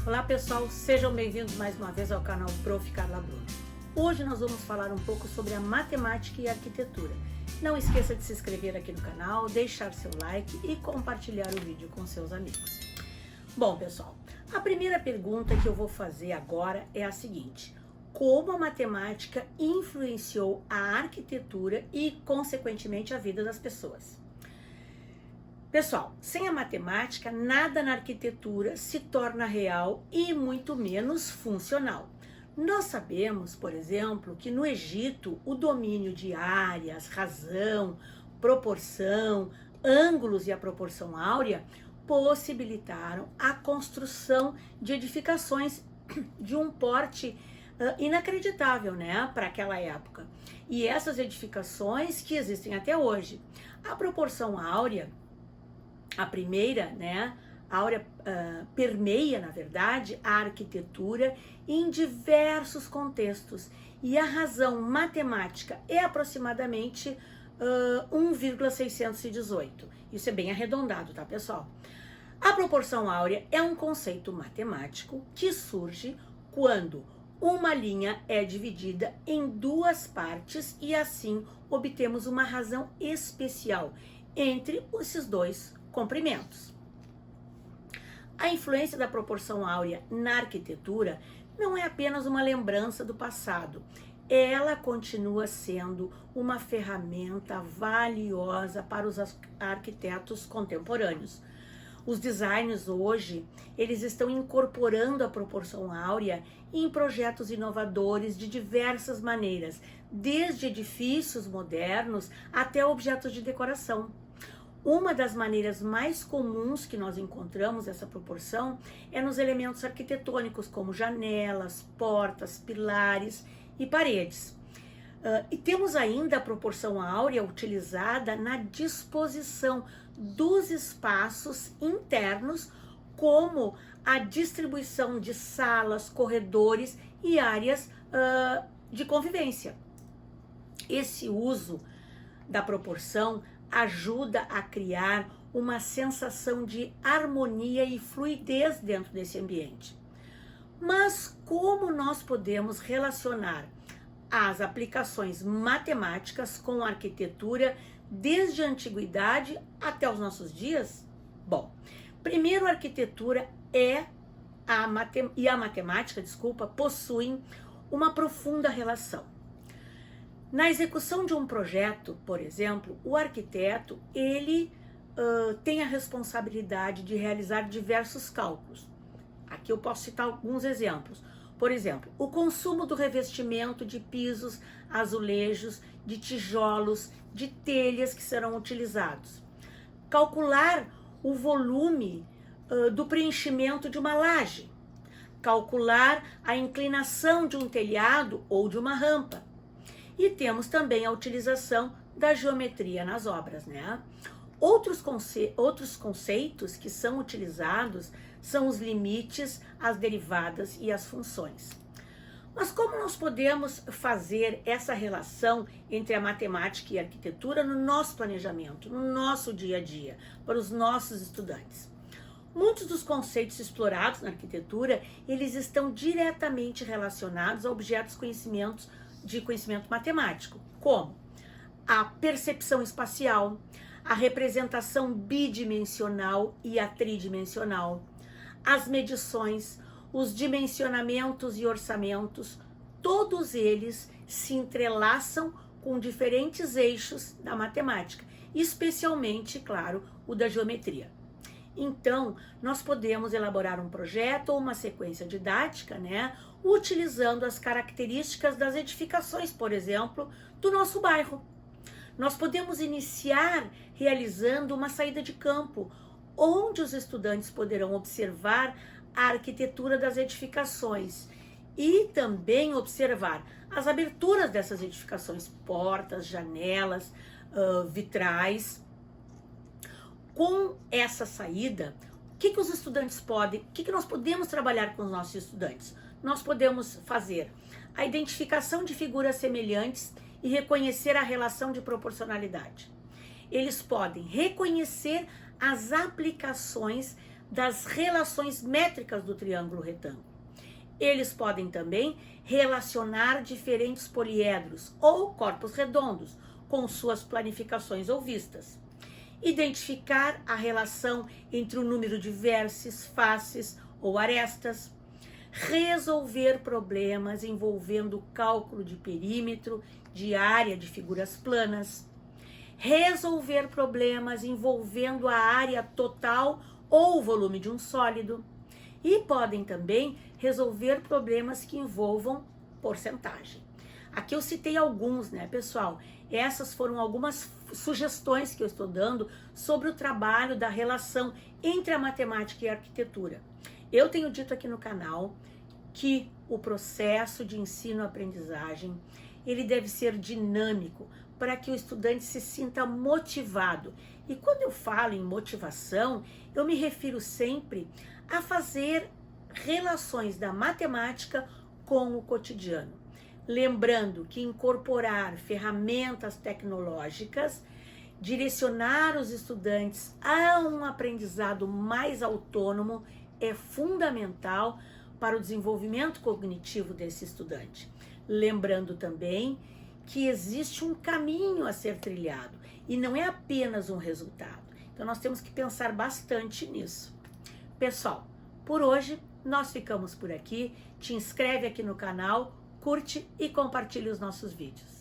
Olá pessoal, sejam bem-vindos mais uma vez ao canal Prof. Carla Bruno. Hoje nós vamos falar um pouco sobre a matemática e a arquitetura. Não esqueça de se inscrever aqui no canal, deixar seu like e compartilhar o vídeo com seus amigos. Bom pessoal, a primeira pergunta que eu vou fazer agora é a seguinte: como a matemática influenciou a arquitetura e, consequentemente, a vida das pessoas? Pessoal, sem a matemática, nada na arquitetura se torna real e muito menos funcional. Nós sabemos, por exemplo, que no Egito o domínio de áreas, razão, proporção, ângulos e a proporção áurea possibilitaram a construção de edificações de um porte inacreditável, né, para aquela época. E essas edificações que existem até hoje. A proporção áurea, a primeira, né, a áurea permeia, na verdade, a arquitetura em diversos contextos. E a razão matemática é aproximadamente 1,618. Isso é bem arredondado, tá, pessoal? A proporção áurea é um conceito matemático que surge quando uma linha é dividida em duas partes e assim obtemos uma razão especial entre esses dois comprimentos. A influência da proporção áurea na arquitetura não é apenas uma lembrança do passado, ela continua sendo uma ferramenta valiosa para os arquitetos contemporâneos. Os designers hoje, eles estão incorporando a proporção áurea em projetos inovadores de diversas maneiras, desde edifícios modernos até objetos de decoração. Uma das maneiras mais comuns que nós encontramos essa proporção é nos elementos arquitetônicos, como janelas, portas, pilares e paredes. E temos ainda a proporção áurea utilizada na disposição dos espaços internos, como a distribuição de salas, corredores e áreas de convivência. Esse uso da proporção ajuda a criar uma sensação de harmonia e fluidez dentro desse ambiente. Mas como nós podemos relacionar as aplicações matemáticas com a arquitetura desde a antiguidade até os nossos dias? Bom, primeiro a arquitetura e a matemática, possuem uma profunda relação. Na execução de um projeto, por exemplo, o arquiteto, ele tem a responsabilidade de realizar diversos cálculos. Aqui eu posso citar alguns exemplos. Por exemplo, o consumo do revestimento de pisos, azulejos, de tijolos, de telhas que serão utilizados. Calcular o volume do preenchimento de uma laje. Calcular a inclinação de um telhado ou de uma rampa. E temos também a utilização da geometria nas obras, né? Outros conceitos que são utilizados são os limites, as derivadas e as funções. Mas como nós podemos fazer essa relação entre a matemática e a arquitetura no nosso planejamento, no nosso dia a dia, para os nossos estudantes? Muitos dos conceitos explorados na arquitetura, eles estão diretamente relacionados a objetos de conhecimento matemático, como a percepção espacial, a representação bidimensional e a tridimensional, as medições, os dimensionamentos e orçamentos, todos eles se entrelaçam com diferentes eixos da matemática, especialmente, claro, o da geometria. Então, nós podemos elaborar um projeto ou uma sequência didática, né, utilizando as características das edificações, por exemplo, do nosso bairro. Nós podemos iniciar realizando uma saída de campo, onde os estudantes poderão observar a arquitetura das edificações e também observar as aberturas dessas edificações, portas, janelas, vitrais. Com essa saída, o que os estudantes podem, o que nós podemos trabalhar com os nossos estudantes? Nós podemos fazer a identificação de figuras semelhantes e reconhecer a relação de proporcionalidade. Eles podem reconhecer as aplicações das relações métricas do triângulo retângulo. Eles podem também relacionar diferentes poliedros ou corpos redondos com suas planificações ou vistas. Identificar a relação entre o número de vértices, faces ou arestas. Resolver problemas envolvendo cálculo de perímetro, de área de figuras planas. Resolver problemas envolvendo a área total ou o volume de um sólido. E podem também resolver problemas que envolvam porcentagem. Aqui eu citei alguns, né, pessoal? Essas foram algumas sugestões que eu estou dando sobre o trabalho da relação entre a matemática e a arquitetura. Eu tenho dito aqui no canal que o processo de ensino-aprendizagem ele deve ser dinâmico para que o estudante se sinta motivado. E quando eu falo em motivação, eu me refiro sempre a fazer relações da matemática com o cotidiano. Lembrando que incorporar ferramentas tecnológicas, direcionar os estudantes a um aprendizado mais autônomo é fundamental para o desenvolvimento cognitivo desse estudante. Lembrando também que existe um caminho a ser trilhado e não é apenas um resultado. Então nós temos que pensar bastante nisso. Pessoal, por hoje nós ficamos por aqui. Te inscreve aqui no canal, curte e compartilhe os nossos vídeos.